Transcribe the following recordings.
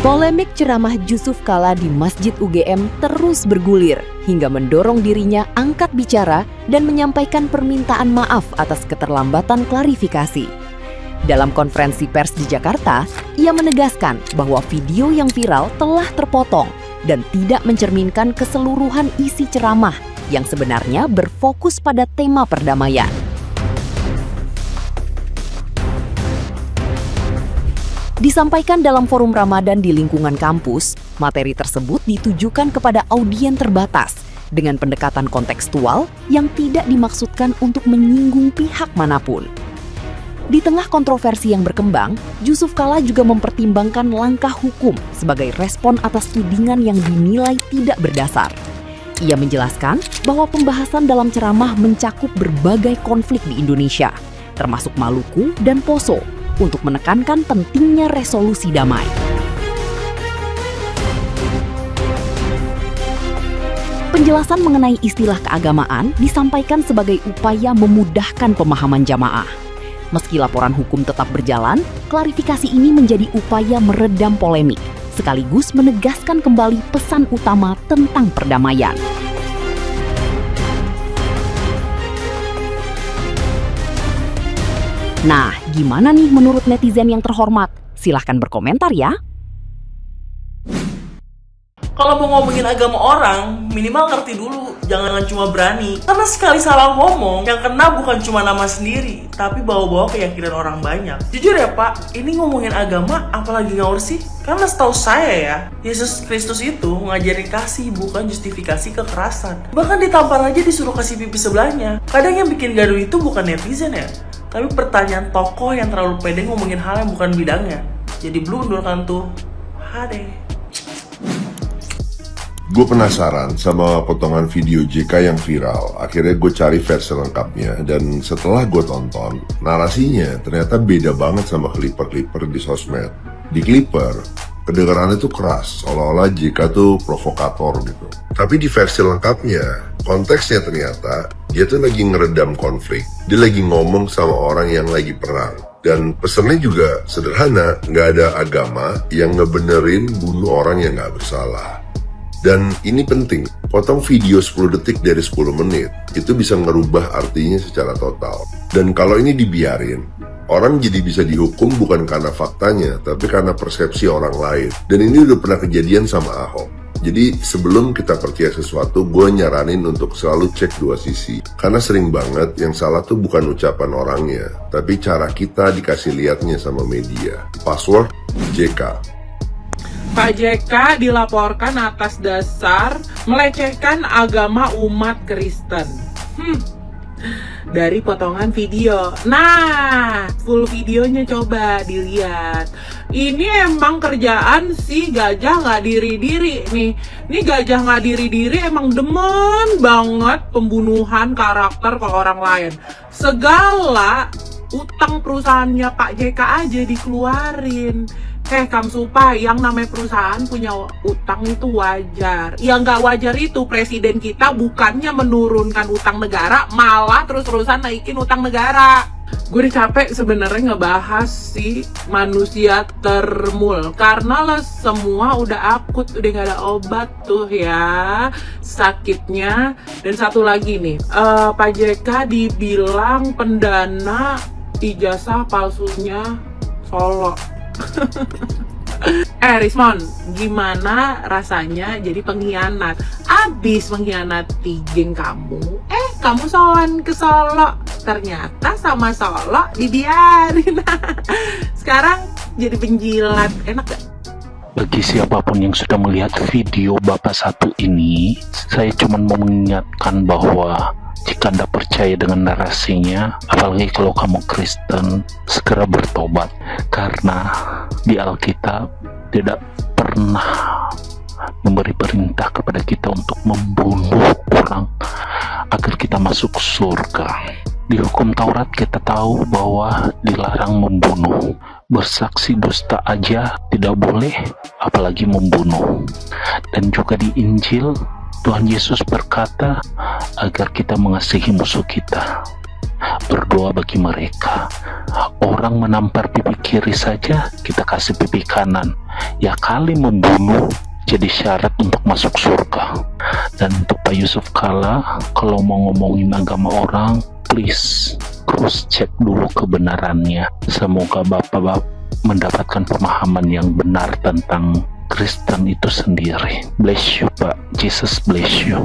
Polemik ceramah Jusuf Kalla di Masjid UGM terus bergulir hingga mendorong dirinya angkat bicara dan menyampaikan permintaan maaf atas keterlambatan klarifikasi. Dalam konferensi pers di Jakarta, ia menegaskan bahwa video yang viral telah terpotong dan tidak mencerminkan keseluruhan isi ceramah yang sebenarnya berfokus pada tema perdamaian. Disampaikan dalam forum Ramadan di lingkungan kampus, materi tersebut ditujukan kepada audiens terbatas dengan pendekatan kontekstual yang tidak dimaksudkan untuk menyinggung pihak manapun. Di tengah kontroversi yang berkembang, Jusuf Kalla juga mempertimbangkan langkah hukum sebagai respon atas tudingan yang dinilai tidak berdasar. Ia menjelaskan bahwa pembahasan dalam ceramah mencakup berbagai konflik di Indonesia, termasuk Maluku dan Poso, untuk menekankan pentingnya resolusi damai. Penjelasan mengenai istilah keagamaan disampaikan sebagai upaya memudahkan pemahaman jamaah. Meski laporan hukum tetap berjalan, klarifikasi ini menjadi upaya meredam polemik, sekaligus menegaskan kembali pesan utama tentang perdamaian. Nah, gimana nih menurut netizen yang terhormat? Silahkan berkomentar ya. Kalau mau ngomongin agama orang, minimal ngerti dulu, jangan cuma berani. Karena sekali salah ngomong, yang kena bukan cuma nama sendiri, tapi bawa-bawa keyakinan orang banyak. Jujur ya Pak, ini ngomongin agama apalagi ngawur sih? Karena setahu saya ya, Yesus Kristus itu ngajarin kasih, bukan justifikasi kekerasan. Bahkan ditampar aja disuruh kasih pipi sebelahnya. Kadang yang bikin gaduh itu bukan netizen ya, tapi pertanyaan tokoh yang terlalu pede ngomongin hal yang bukan bidangnya. Jadi blunder kan tuh. Hade. Gue penasaran sama potongan video JK yang viral. Akhirnya gue cari versi lengkapnya. Dan setelah gue tonton, narasinya ternyata beda banget sama clipper-clipper di sosmed. Di clipper, kedengarannya tuh keras, seolah-olah JK tuh provokator gitu. Tapi di versi lengkapnya, konteksnya ternyata dia tuh lagi ngeredam konflik. Dia lagi ngomong sama orang yang lagi perang. Dan pesannya juga sederhana, nggak ada agama yang ngebenerin bunuh orang yang nggak bersalah. Dan ini penting, potong video 10 detik dari 10 menit, itu bisa ngerubah artinya secara total. Dan kalau ini dibiarin, orang jadi bisa dihukum bukan karena faktanya, tapi karena persepsi orang lain. Dan ini udah pernah kejadian sama Ahok. Jadi sebelum kita percaya sesuatu, gue nyaranin untuk selalu cek dua sisi. Karena sering banget yang salah tuh bukan ucapan orangnya, tapi cara kita dikasih liatnya sama media. Password JK. Pak JK dilaporkan atas dasar melecehkan agama umat Kristen. Dari potongan video. Nah, full videonya coba dilihat. Ini emang kerjaan si gajah nggak diri-diri nih. Ini gajah nggak diri-diri emang demen banget pembunuhan karakter ke orang lain. Segala utang perusahaannya Pak JK aja dikeluarin. Kang Supa, yang namanya perusahaan punya utang itu wajar. Yang nggak wajar itu presiden kita bukannya menurunkan utang negara, malah terus-terusan naikin utang negara. Gue udah capek sebenarnya ngebahas si manusia termul, karena lah semua udah akut, udah nggak ada obat tuh ya sakitnya. Dan satu lagi nih, Pak JK dibilang pendana ijazah palsunya Solo. Rismon, gimana rasanya jadi pengkhianat? Abis mengkhianati geng kamu, kamu sowan ke Solo. Ternyata sama Solo dibiarin. Sekarang jadi penjilat, enak gak? Bagi siapapun yang sudah melihat video Bapak satu ini, saya cuma mau mengingatkan bahwa jika Anda percaya dengan narasinya, apalagi kalau kamu Kristen, segera bertobat. Karena di Alkitab tidak pernah memberi perintah kepada kita untuk membunuh orang agar kita masuk surga. Di hukum Taurat kita tahu bahwa dilarang membunuh. Bersaksi dusta aja tidak boleh, apalagi membunuh. Dan juga di Injil, Tuhan Yesus berkata agar kita mengasihi musuh kita. Berdoa bagi mereka. Orang menampar pipi kiri saja, kita kasih pipi kanan. ya kali membunuh jadi syarat untuk masuk surga. Dan untuk Pak Yusuf Kalla, kalau mau ngomongin agama orang, please cross check dulu kebenarannya. Semoga Bapak mendapatkan pemahaman yang benar tentang Kristen itu sendiri. Bless you Pak, Jesus bless you.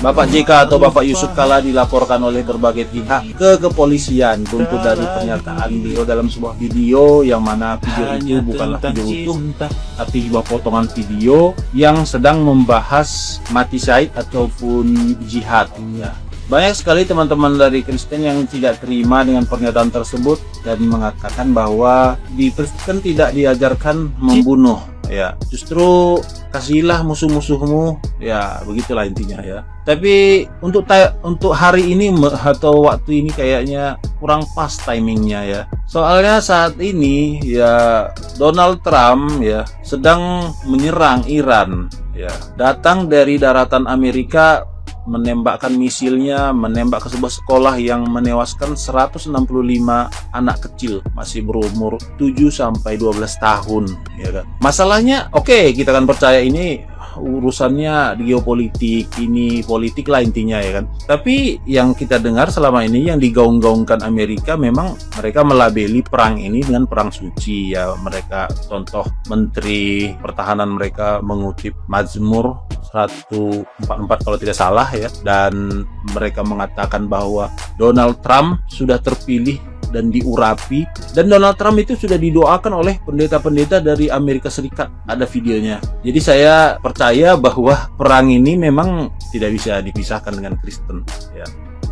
Bapak JK atau Bapak Yusuf Kalla dilaporkan oleh berbagai pihak ke kepolisian buntut dari pernyataan beliau dalam sebuah video yang mana video itu bukanlah video utuh, tapi sebuah potongan video yang sedang membahas mati syahid ataupun jihad. Banyak sekali teman-teman dari Kristen yang tidak terima dengan pernyataan tersebut dan mengatakan bahwa di Kristen tidak diajarkan membunuh. Ya, justru kasihilah musuh-musuhmu, ya begitulah intinya ya. Tapi untuk hari ini atau waktu ini kayaknya kurang pas timingnya ya. Soalnya saat ini ya Donald Trump ya sedang menyerang Iran ya. Datang dari daratan Amerika, menembakkan misilnya, menembak ke sebuah sekolah yang menewaskan 165 anak kecil masih berumur 7 sampai 12 tahun ya kan. Masalahnya oke, kita kan percaya ini urusannya di geopolitik, ini politik lah intinya ya kan. Tapi yang kita dengar selama ini yang digaung-gaungkan Amerika, memang mereka melabeli perang ini dengan perang suci ya. Mereka contoh Menteri Pertahanan mereka mengutip Mazmur 144 kalau tidak salah ya, dan mereka mengatakan bahwa Donald Trump sudah terpilih dan diurapi, dan Donald Trump itu sudah didoakan oleh pendeta-pendeta dari Amerika Serikat. Ada videonya. Jadi saya percaya bahwa perang ini memang tidak bisa dipisahkan dengan Kristen ya.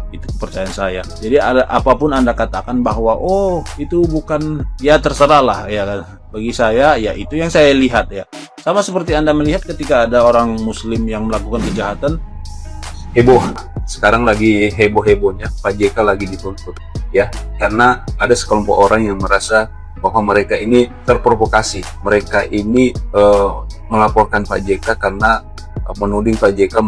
Itu kepercayaan saya. Jadi apapun Anda katakan bahwa oh itu bukan, ya terserah lah ya kan. Bagi saya ya itu yang saya lihat ya. Sama seperti Anda melihat ketika ada orang Muslim yang melakukan kejahatan. Heboh, sekarang lagi heboh-hebohnya Pak JK lagi dituntut ya, karena ada sekelompok orang yang merasa bahwa mereka ini terprovokasi, mereka ini melaporkan Pak JK karena menuding Pak JK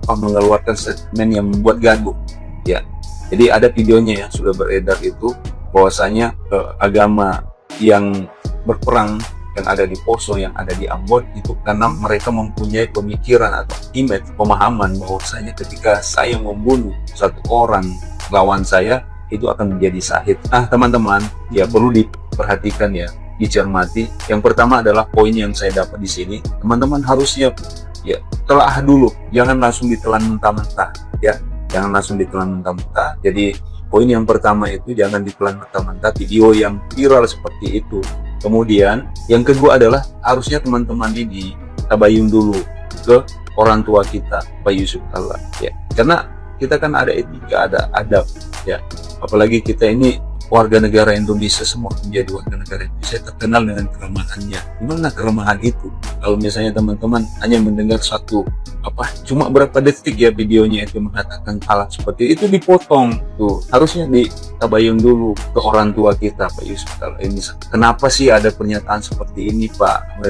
mengeluarkan statement yang membuat gaduh ya. Jadi ada videonya yang sudah beredar itu bahwasanya agama yang berperang yang ada di Poso, yang ada di Ambon itu karena mereka mempunyai pemikiran atau image, pemahaman bahwasanya ketika saya membunuh satu orang lawan saya itu akan menjadi syahid. Teman-teman ya perlu diperhatikan ya, dicermati. Yang pertama adalah poin yang saya dapat di sini, teman-teman harusnya ya telah dulu, jangan langsung ditelan mentah-mentah ya, jangan langsung ditelan mentah-mentah. Jadi poin yang pertama itu jangan ditelan mentah-mentah video yang viral seperti itu. Kemudian yang kedua adalah harusnya teman-teman ini tabayun dulu ke orang tua kita, Pak Yusuf Kalla ya, karena kita kan ada etika, ada adab ya, apalagi kita ini warga negara Indonesia, semua menjadi warga negara Indonesia terkenal dengan keramahannya. Gimana keramahan itu? Kalau misalnya teman-teman hanya mendengar satu cuma berapa detik ya videonya itu mengatakan hal seperti itu dipotong tuh, harusnya ditabayun dulu ke orang tua kita, Pak Yusuf Kalla ini. Kenapa sih ada pernyataan seperti ini Pak?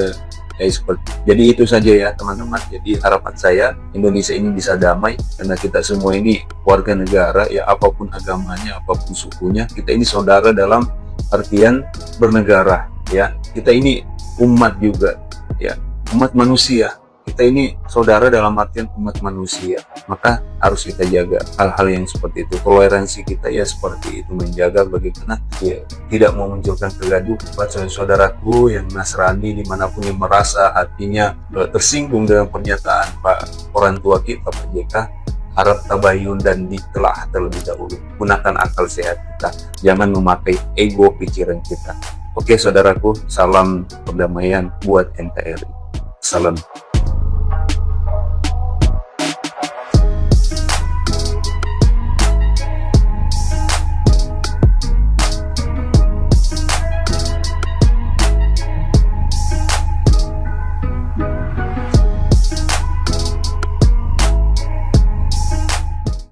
Jadi itu saja ya teman-teman. Jadi harapan saya Indonesia ini bisa damai karena kita semua ini warga negara ya, apapun agamanya, apapun sukunya, kita ini saudara dalam artian bernegara ya. Kita ini umat juga ya, umat manusia. Kita ini saudara dalam artian umat manusia, maka harus kita jaga hal-hal yang seperti itu. Toleransi kita ya seperti itu, menjaga bagaimana ya tidak memunculkan kegaduhan. Buat saudaraku yang Nasrani dimanapun yang merasa hatinya tersinggung dengan pernyataan orang tua kita Pak JK, harap tabayun dan ditelah terlebih dahulu. Gunakan akal sehat kita, jangan memakai ego pikiran kita. Oke saudaraku, salam perdamaian buat NKRI. Salam.